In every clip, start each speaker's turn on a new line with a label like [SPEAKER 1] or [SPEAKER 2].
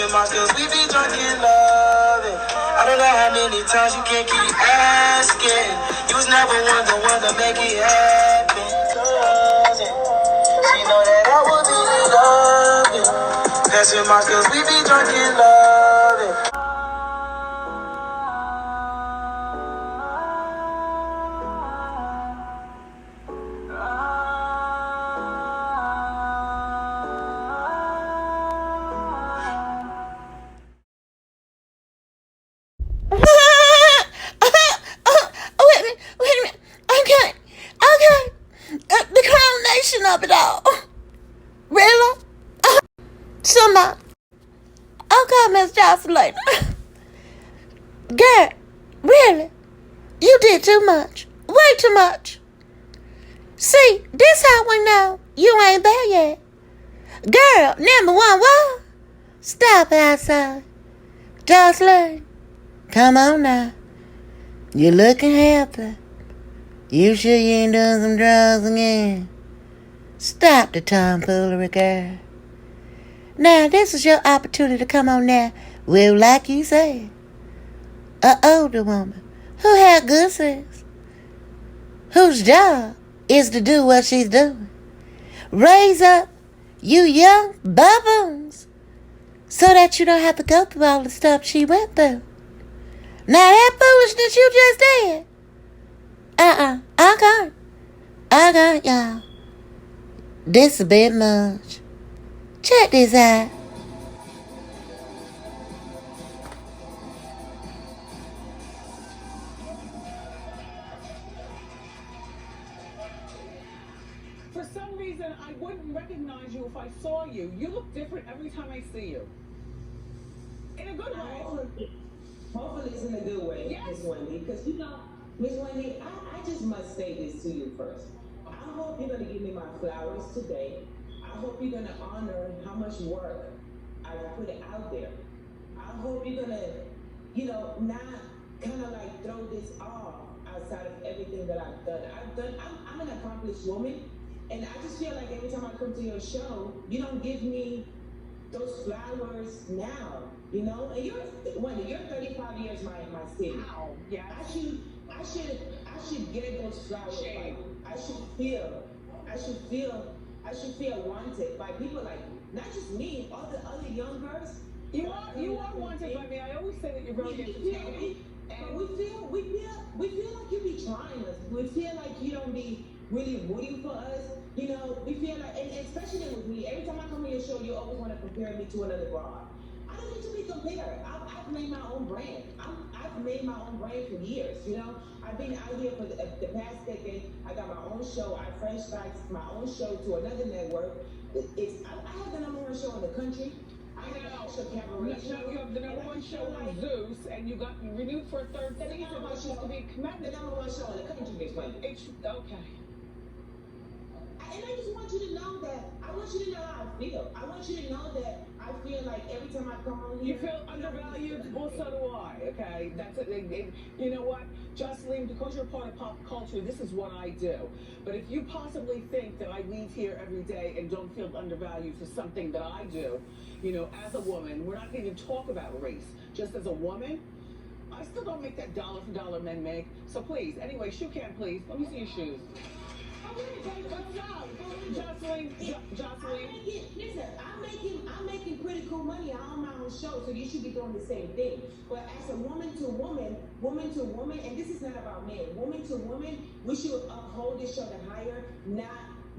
[SPEAKER 1] Passing my girls, we be drunk in love. I don't know how many times you can't keep asking. You was never the one to make it happen. She know that I would be loving. Passing my girls, we be drunk in love.
[SPEAKER 2] Of it all. Really? Somebody. Okay, Miss Jocelyn. Girl, really? You did too much. Way too much. See, this how we know you ain't there yet. Girl, number one, what? Stop outside. Jocelyn, come on now. You're looking happy. You sure you ain't doing some drugs again? Stop the tomfoolery, girl. Now, this is your opportunity to come on now. Well, like you said, an older woman who had good sense, whose job is to do what she's doing. Raise up you young baboons so that you don't have to go through all the stuff she went through. Now, that foolishness you just did, I can't, y'all. This a bit much. Check this out.
[SPEAKER 3] For some reason, I wouldn't recognize you if I saw you. You look different every time I see you. In a good way.
[SPEAKER 4] Hopefully it's in a good way, yes. Miss Wendy. Because, Miss Wendy, I just must say this to you first. I hope you're going to give me my flowers today. I hope you're going to honor how much work I've put out there. I hope you're going to, not kind of like throw this off outside of everything that I've done. I'm an accomplished woman, and I just feel like every time I come to your show, you don't give me those flowers now, And you're 35 years my city.
[SPEAKER 3] Wow. Yeah.
[SPEAKER 4] I should get those flowers. Like, I should feel wanted by people like not just me, all the other young girls.
[SPEAKER 3] You are wanted by me. I always say that you're very entertaining.
[SPEAKER 4] And we feel like you be trying us. We feel like you don't be really rooting for us. We feel like, and especially with me, every time I come on your show, you always want to compare me to another broad. I don't need to be compared. I've made my own brand. I've made my own brand for years. I've been out here for the past decade. I got my own show. I franchised my own show to another network. I have the number one show in the country. I have an actual cabaret show.
[SPEAKER 3] You have the number one show on Zeus, and you got renewed for a third season, which is to be commended.
[SPEAKER 4] The number one show in the country, Miss Wendy.
[SPEAKER 3] Okay.
[SPEAKER 4] And I just want you to know that, I want you to know how I feel. I want you to know that I feel like every time I come on here.
[SPEAKER 3] You feel undervalued? Well, so do I, okay? That's it. You know what, Jocelyn, because you're part of pop culture, this is what I do. But if you possibly think that I leave here every day and don't feel undervalued for something that I do, as a woman, we're not going to even talk about race. Just as a woman, I still don't make that dollar for dollar men make. So please, anyway, shoe cam, please. Let me see your shoes. What's up? Jocelyn.
[SPEAKER 4] Listen, I'm making pretty cool money. I own my own show, so you should be doing the same thing. But as a woman to woman, and this is not about men, woman to woman, we should uphold each other higher, not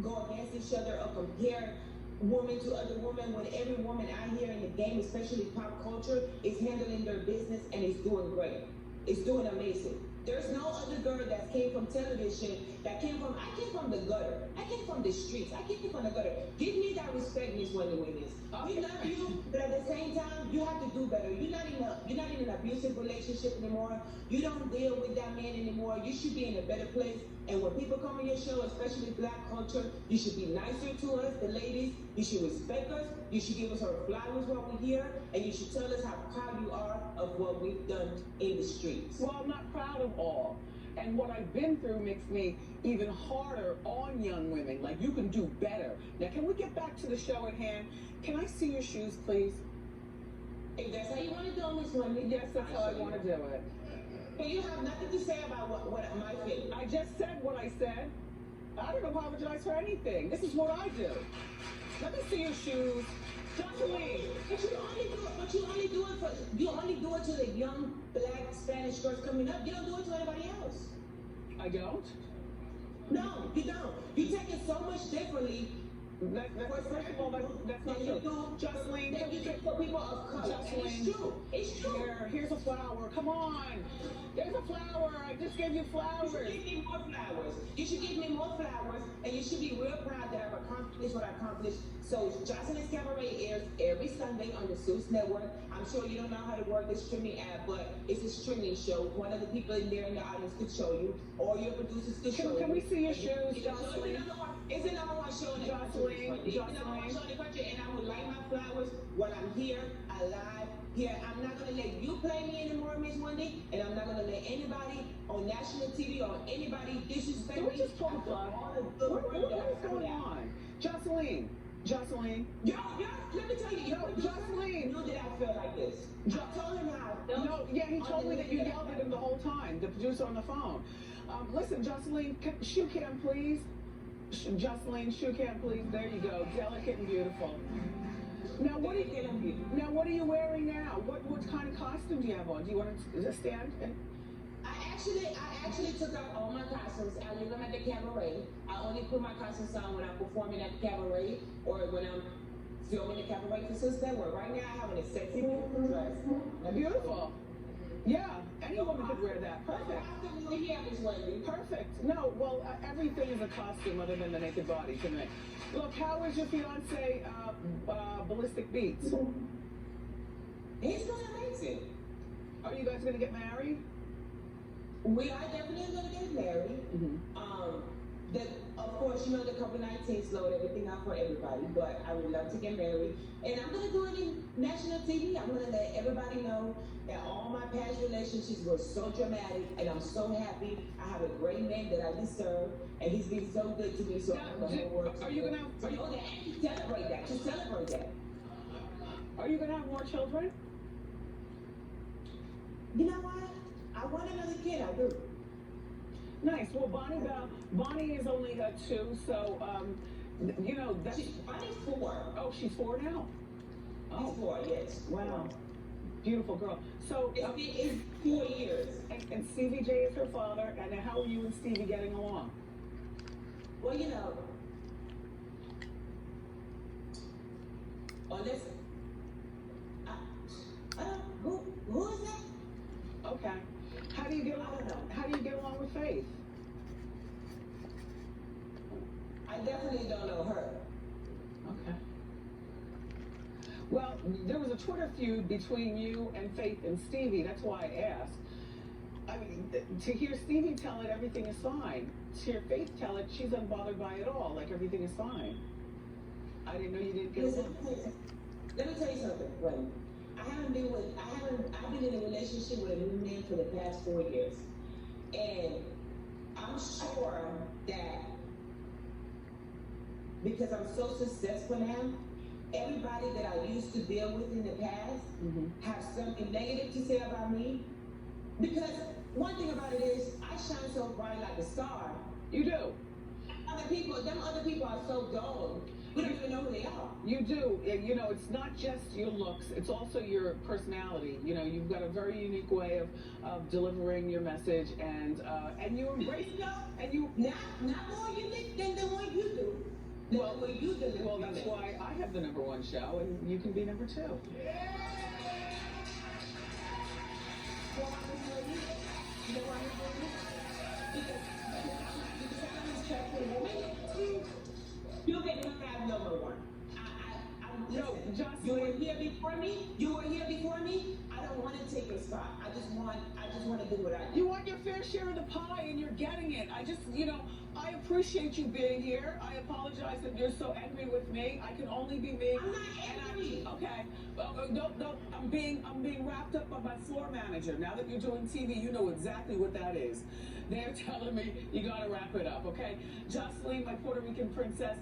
[SPEAKER 4] go against each other or compare woman to other woman when every woman out here in the game, especially pop culture, is handling their business and is doing great. It's doing amazing. There's no other girl that came from television, I came from the gutter. I came from the streets. I came from the gutter. Give me that respect, Miss Wendy Williams. We love you, but at the same time, you have to do better. You're not in an abusive relationship anymore. You don't deal with that man anymore. You should be in a better place. And when people come on your show, especially black culture, you should be nicer to us, the ladies. You should respect us. You should give us our flowers while we're here. And you should tell us how proud you are of what we've done in the streets.
[SPEAKER 3] Well, I'm not proud of all. And what I've been through makes me even harder on young women. Like, you can do better. Now, can we get back to the show at hand? Can I see your shoes, please?
[SPEAKER 4] If that's how you want to do it, Miss Wendy.
[SPEAKER 3] Yes, that's how I want to do it.
[SPEAKER 4] But you have nothing to say about what my feeling.
[SPEAKER 3] I just said what I said. I don't apologize for anything. This is what I do. Let me see your shoes. Jocelyn.
[SPEAKER 4] But you only do it to the young black Spanish girls coming up. You don't do it to anybody else.
[SPEAKER 3] I don't?
[SPEAKER 4] No, you don't. You take it so much differently.
[SPEAKER 3] First of all, that's not true. Jocelyn.
[SPEAKER 4] That you take for people of color.
[SPEAKER 3] Jocelyn.
[SPEAKER 4] It's true. It's true.
[SPEAKER 3] Here's a flower. Come on. There's a flower. I just gave you flowers.
[SPEAKER 4] You should give me more flowers. You should give me more flowers, and you should be real proud that I've accomplished what I accomplished. So Jocelyn's Cabaret airs every Sunday on the Zeus Network. I'm sure you don't know how to work this streaming app, but it's a streaming show. One of the people in there in the audience could show you, or your producers could show you.
[SPEAKER 3] Can we see your shoes, Jocelyn?
[SPEAKER 4] It's an number one show in the country. It's the number one show in the country, and I would like my flowers while I'm here, alive. Here, I'm not gonna let you play me anymore, Miss Wendy, and I'm not gonna let anybody on national TV or anybody disrespect me.
[SPEAKER 3] Just pull the plug. What is going on? Jocelyn.
[SPEAKER 4] Yo, let me tell you.
[SPEAKER 3] Jocelyn.
[SPEAKER 4] Knew that I felt like this. I told him how.
[SPEAKER 3] No, yeah, he told me that you yelled at him the whole time, the producer on the phone. Listen, Jocelyn, shoe cam, please. Jocelyn, shoe cam, please. There you go. Delicate and beautiful. Now, what are you wearing now? What kind of costume do you have on? Do you want to stand?
[SPEAKER 4] I actually took out all my costumes. I leave them at the cabaret. I only put my costumes on when I'm performing at the cabaret or when I'm filming the cabaret for Zeus Network. Right now, I have a sexy beautiful dress.
[SPEAKER 3] Beautiful. Yeah, any woman could wear that. Perfect. Perfect. No, well, everything is a costume other than the naked body to me. Look, how is your fiance, Ballistic Beats?
[SPEAKER 4] He's doing amazing.
[SPEAKER 3] Are you guys going to get married?
[SPEAKER 4] We are definitely going to get married. Of course, you know, the COVID-19 slowed everything out for everybody, but I would love to get married. And I'm going to do it in national TV. I'm going to let everybody know that all my past relationships were so dramatic, and I'm so happy. I have a great man that I deserve, and he's been so good to me. So
[SPEAKER 3] Are you going to
[SPEAKER 4] celebrate that? To celebrate that.
[SPEAKER 3] Are you going to have more children?
[SPEAKER 4] You know what? I want another kid. I do.
[SPEAKER 3] Nice. Well, Bonnie is only 2, so you know that's.
[SPEAKER 4] Bonnie's 4.
[SPEAKER 3] Oh, she's 4 now.
[SPEAKER 4] Oh, she's 4. Yes.
[SPEAKER 3] Wow. Beautiful girl. So
[SPEAKER 4] it's 4 years.
[SPEAKER 3] And Stevie J is her father. And how are you and Stevie getting along?
[SPEAKER 4] Well, you know. Oh, listen. Who is that?
[SPEAKER 3] Okay. How do you get along? How do you get along with Faith?
[SPEAKER 4] I definitely don't know her.
[SPEAKER 3] Okay. Well, there was a Twitter feud between you and Faith and Stevie. That's why I asked. I mean, to hear Stevie tell it, everything is fine. To hear Faith tell it, she's unbothered by it all. Like everything is fine. I didn't know you didn't get along.
[SPEAKER 4] Let me tell you something, Wendy. I've been in a relationship with a new man for the past 4 years. And I'm sure that because I'm so successful now, everybody that I used to deal with in the past have something negative to say about me. Because one thing about it is, I shine so bright like a star.
[SPEAKER 3] You do.
[SPEAKER 4] Them other people are so dull. We don't even know who they are.
[SPEAKER 3] You do. You know, it's not just your looks, it's also your personality. You know, you've got a very unique way of delivering your message, and you embrace it. And you
[SPEAKER 4] not more unique than the one you do. Well,
[SPEAKER 3] that's why I have the #1 show, and you can be #2.
[SPEAKER 4] You can have #1. You were here before me. I don't want to take your spot. I just want to do what I do.
[SPEAKER 3] You want your fair share of the pie, and you're getting it. I just, you know, I appreciate you being here. I apologize that you're so angry with me. I can only be me.
[SPEAKER 4] I'm not angry.
[SPEAKER 3] Okay. No, I'm being wrapped up by my floor manager. Now that you're doing TV, you know exactly what that is. They're telling me you gotta wrap it up, okay? Jocelyn, my Puerto Rican princess,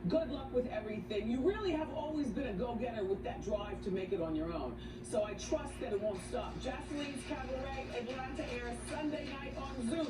[SPEAKER 3] good luck with everything. You really have always been a go-getter with that drive to make it on your own. So I trust that it won't stop. Jocelyn's Cabaret, Atlanta airs Sunday night on Zeus.